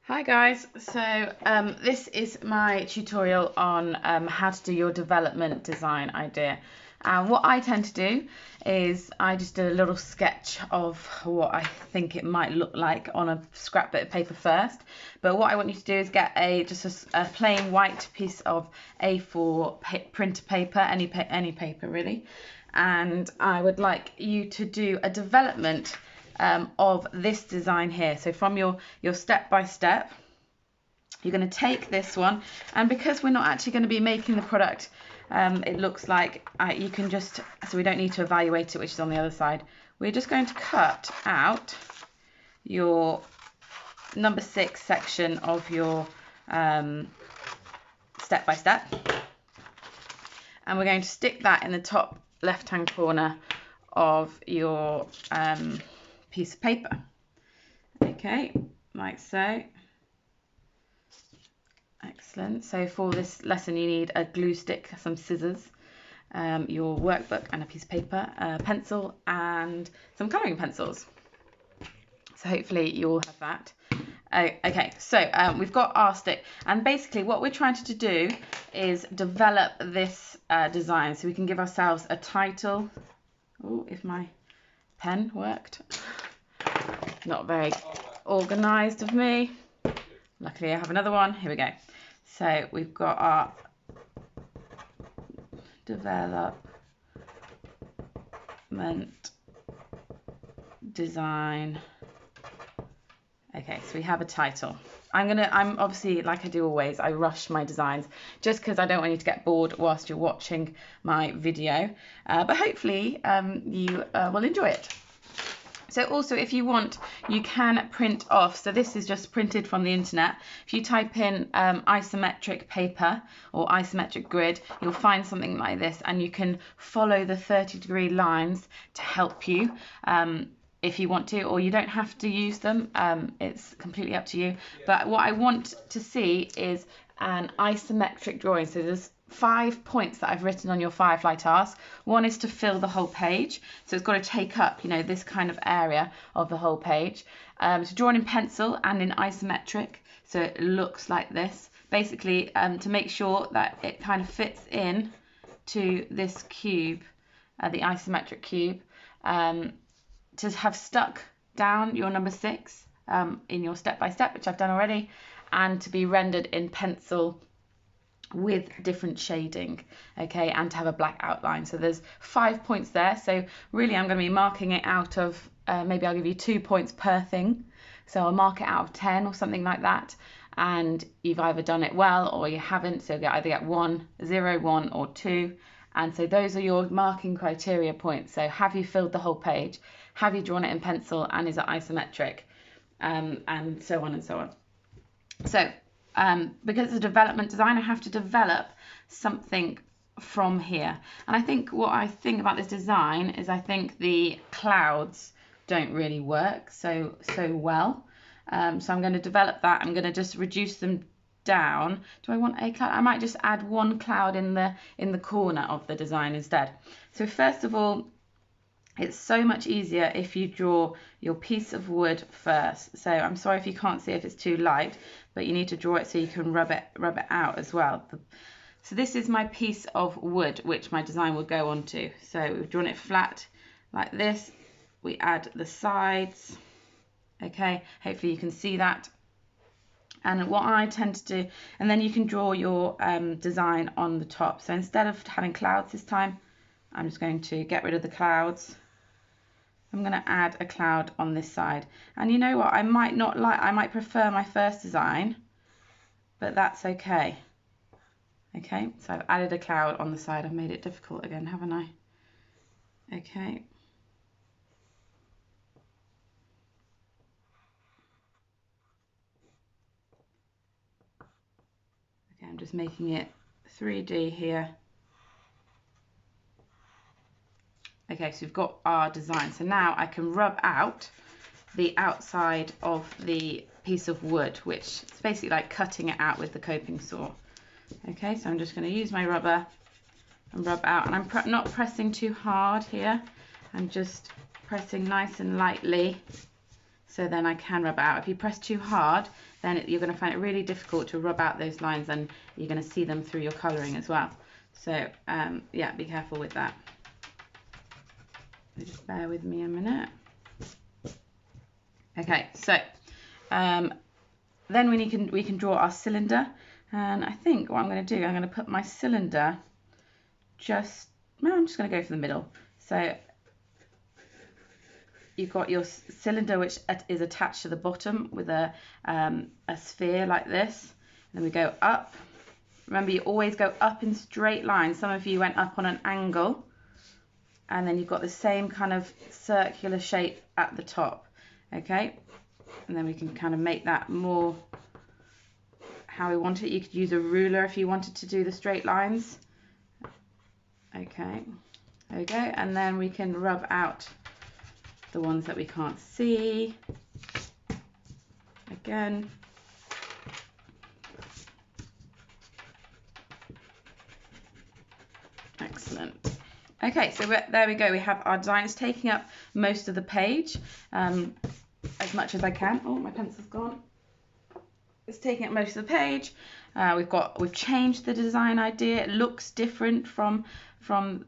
Hi guys, so this is my tutorial on how to do your development design idea. And what I tend to do is I just do a little sketch of what I think it might look like on a scrap bit of paper first. But what I want you to do is get just a plain white piece of A4 printer paper, any paper really. And I would like you to do a development of this design here. So from your step by step, you're going to take this one, and because we're not actually going to be making the product, it looks like you can just, so we don't need to evaluate it, which is on the other side. We're just going to cut out your number 6 section of your step by step, and we're going to stick that in the top left hand corner of your piece of paper. Okay, like so. Excellent. So for this lesson you need a glue stick, some scissors, your workbook and a piece of paper, a pencil and some colouring pencils. So hopefully you all have that. Okay, so we've got our stick, and basically what we're trying to do is develop this design so we can give ourselves a title. Oh, if my pen worked. Not very organised of me. Luckily I have another one. Here we go. So we've got our development design. Okay, so we have a title. I'm obviously, like I do always, I rush my designs just because I don't want you to get bored whilst you're watching my video. But hopefully you will enjoy it. So also, if you want, you can print off. So this is just printed from the internet. If you type in isometric paper or isometric grid, you'll find something like this, and you can follow the 30-degree lines to help you if you want to, or you don't have to use them. It's completely up to you. But what I want to see is an isometric drawing. So there's 5 points that I've written on your Firefly task. One is to fill the whole page, so it's got to take up, this kind of area of the whole page. So drawn in pencil and in isometric, so it looks like this. Basically, to make sure that it kind of fits in to this cube, the isometric cube, to have stuck down your number 6 in your step by step, which I've done already, and to be rendered in pencil with different shading, okay, and to have a black outline. So there's 5 points there, so really I'm going to be marking it out of maybe I'll give you 2 points per thing, so I'll mark it out of 10 or something like that, and you've either done it well or you haven't, so you either get 1, 0, 1 or 2, and so those are your marking criteria points. So have you filled the whole page, have you drawn it in pencil, and is it isometric, and so on and so on. So because it's a development design, I have to develop something from here. And I think what I think about this design is I think the clouds don't really work so well. So I'm going to develop that. I'm going to just reduce them down. Do I want a cloud? I might just add one cloud in the corner of the design instead. So first of all, it's so much easier if you draw your piece of wood first. So I'm sorry if you can't see if it's too light, but you need to draw it so you can rub it out as well. So this is my piece of wood which my design will go onto. So we've drawn it flat like this. We add the sides. Okay, hopefully you can see that. And what I tend to do, and then you can draw your design on the top. So instead of having clouds this time, I'm just going to get rid of the clouds. I'm going to add a cloud on this side. And you know what, I might prefer my first design, but that's okay. Okay, so I've added a cloud on the side. I've made it difficult again, haven't I? Okay. Okay, I'm just making it 3D here. Okay, so we've got our design. So now I can rub out the outside of the piece of wood, which is basically like cutting it out with the coping saw. Okay, so I'm just going to use my rubber and rub out, and I'm not pressing too hard here. I'm just pressing nice and lightly so then I can rub out. If you press too hard, then you're going to find it really difficult to rub out those lines, and you're going to see them through your colouring as well. So yeah, be careful with that. So just bear with me a minute. Okay, so then we can draw our cylinder, and I think what I'm going to do, I'm going to put my cylinder I'm just going to go for the middle. So you've got your cylinder, which is attached to the bottom with a sphere like this. And then we go up. Remember, you always go up in straight lines. Some of you went up on an angle, and then you've got the same kind of circular shape at the top. Okay, and then we can kind of make that more how we want it. You could use a ruler if you wanted to do the straight lines. Okay, there we go, and then we can rub out the ones that we can't see. Again. Excellent. Okay, so there we go. We have our design. It's taking up most of the page, as much as I can. Oh, my pencil's gone. It's taking up most of the page. We've changed the design idea. It looks different from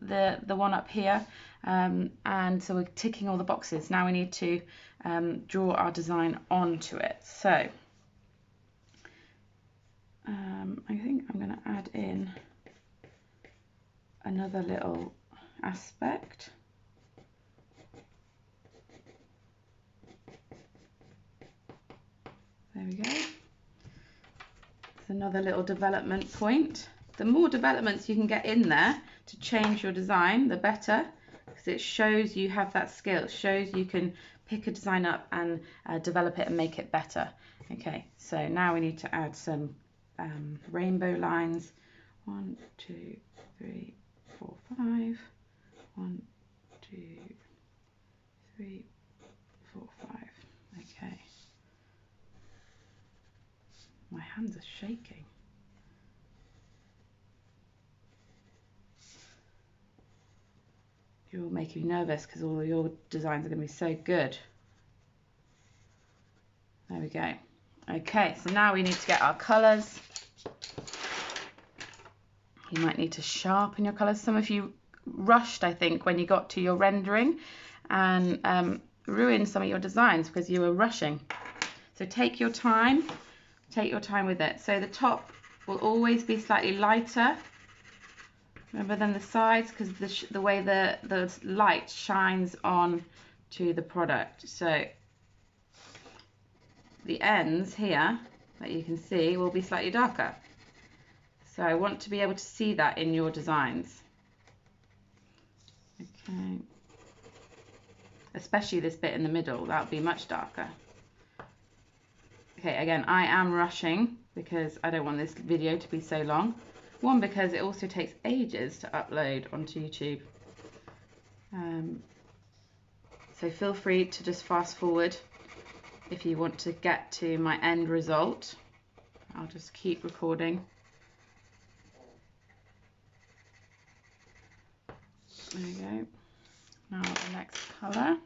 the one up here, and so we're ticking all the boxes. Now we need to draw our design onto it. So I think I'm going to add in another little aspect. There we go. It's another little development point. The more developments you can get in there to change your design, the better, because it shows you have that skill. It shows you can pick a design up and develop it and make it better. Okay, so now we need to add some rainbow lines. 1, 2, 3, 4, 5. 1, 2, 3, 4, 5. Okay. My hands are shaking. You're all making me nervous because all of your designs are going to be so good. There we go. Okay, so now we need to get our colours. You might need to sharpen your colours. Some of you rushed, I think, when you got to your rendering, and ruined some of your designs because you were rushing. So take your time with it. So the top will always be slightly lighter, remember, than the sides, because the way the light shines on to the product. So the ends here that you can see will be slightly darker. So I want to be able to see that in your designs. Okay. Especially this bit in the middle, that'll be much darker. Okay, again, I am rushing because I don't want this video to be so long. One, because it also takes ages to upload onto YouTube. So feel free to just fast forward if you want to get to my end result. I'll just keep recording. There we go. Now the next colour.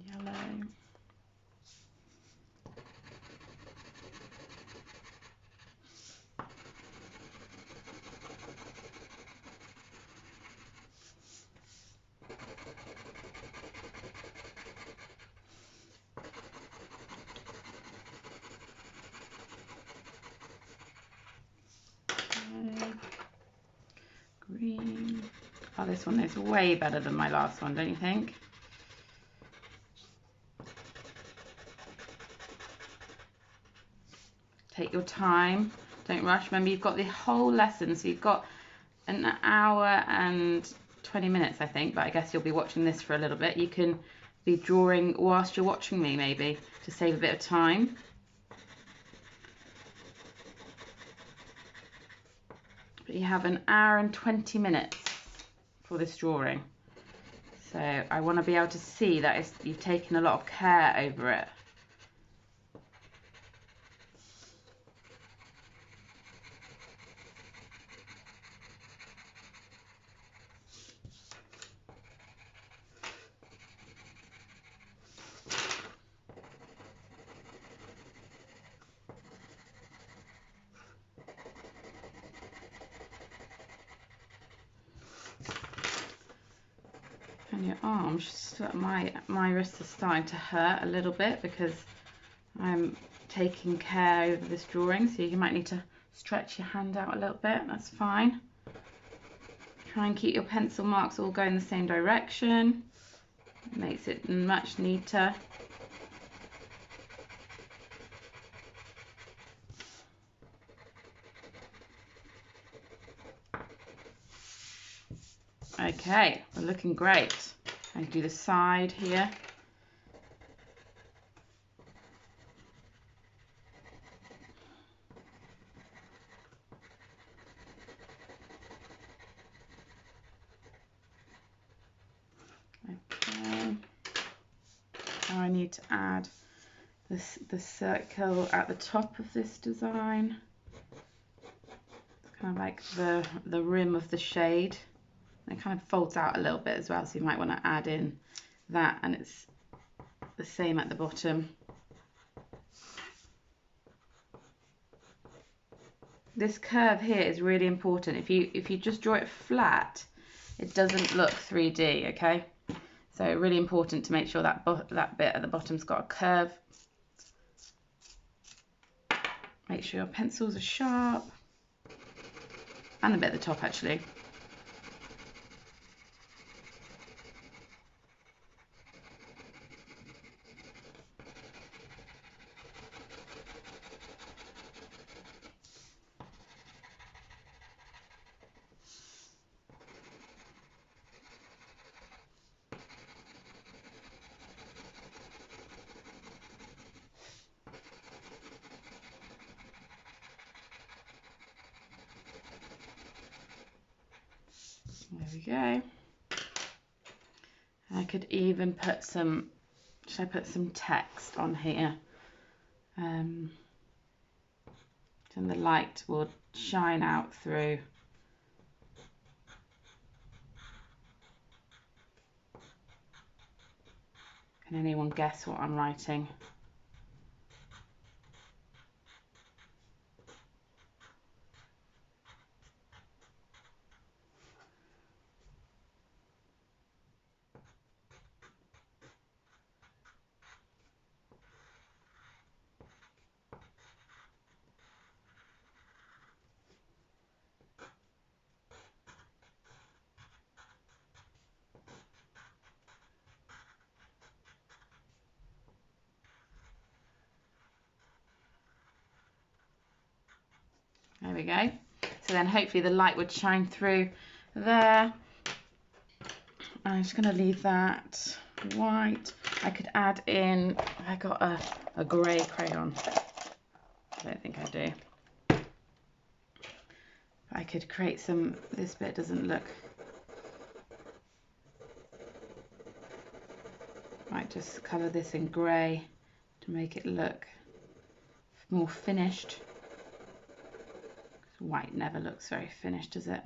Yellow. Green. Oh, this one is way better than my last one, don't you think? Take your time, don't rush. Remember, you've got the whole lesson, so you've got an hour and 20 minutes, I think, but I guess you'll be watching this for a little bit. You can be drawing whilst you're watching me, maybe, to save a bit of time. But you have an hour and 20 minutes for this drawing. So I want to be able to see that you've taken a lot of care over it. And your arms, my wrists are starting to hurt a little bit because I'm taking care over this drawing, so you might need to stretch your hand out a little bit. That's fine. Try and keep your pencil marks all going the same direction. It makes it much neater. Okay, we're looking great. I do the side here. Okay. Now I need to add the circle at the top of this design. It's kind of like the rim of the shade. It kind of folds out a little bit as well, so you might want to add in that, and it's the same at the bottom. This curve here is really important. If you just draw it flat, it doesn't look 3D, okay? So really important to make sure that that bit at the bottom's got a curve. Make sure your pencils are sharp, and the bit at the top actually. There we go. I could even put some, should I put some text on here? And the light will shine out through. Can anyone guess what I'm writing? There we go. So then hopefully the light would shine through there. I'm just going to leave that white. I could add in, I got a grey crayon. I don't think I do. I could create some, this bit doesn't look, might just colour this in grey to make it look more finished. White never looks very finished, does it?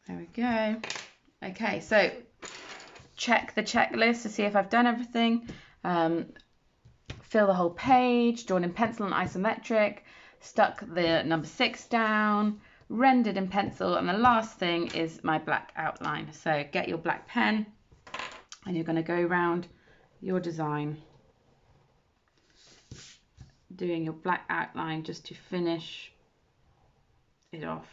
There we go. Okay, so check the checklist to see if I've done everything. Fill the whole page, drawn in pencil and isometric, stuck the number 6 down, rendered in pencil, and the last thing is my black outline. So get your black pen and you're going to go around your design doing your black outline just to finish it off.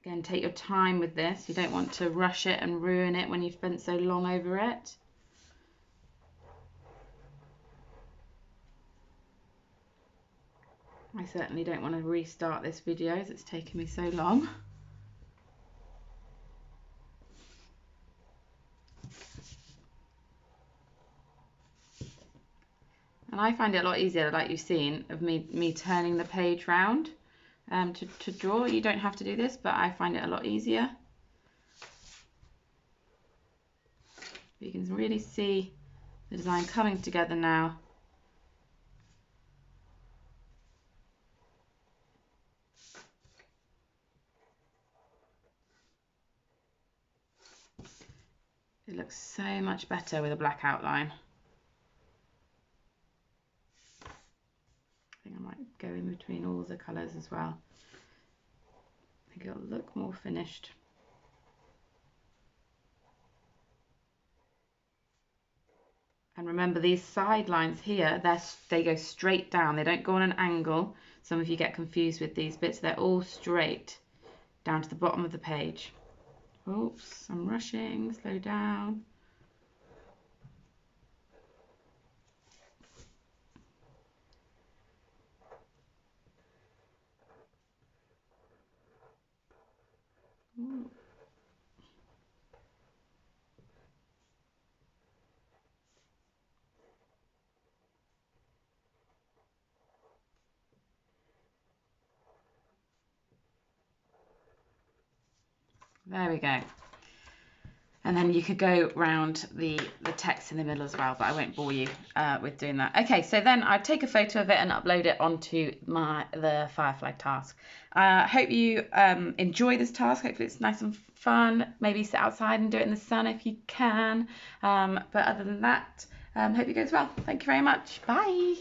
Again, take your time with this. You don't want to rush it and ruin it when you've spent so long over it. I certainly don't want to restart this video as it's taken me so long. And I find it a lot easier, like you've seen, of me turning the page round to draw. You don't have to do this, but I find it a lot easier. You can really see the design coming together now. It looks so much better with a black outline. I think I might go in between all the colours as well. I think it'll look more finished. And remember, these side lines here, they go straight down. They don't go on an angle. Some of you get confused with these bits. They're all straight down to the bottom of the page. Oops, I'm rushing. Slow down. Ooh. There we go. And then you could go round the text in the middle as well, but I won't bore you with doing that. Okay, so then I'd take a photo of it and upload it onto the Firefly task. Hope you enjoy this task. Hopefully it's nice and fun. Maybe sit outside and do it in the sun if you can. But other than that, hope it goes well. Thank you very much. Bye.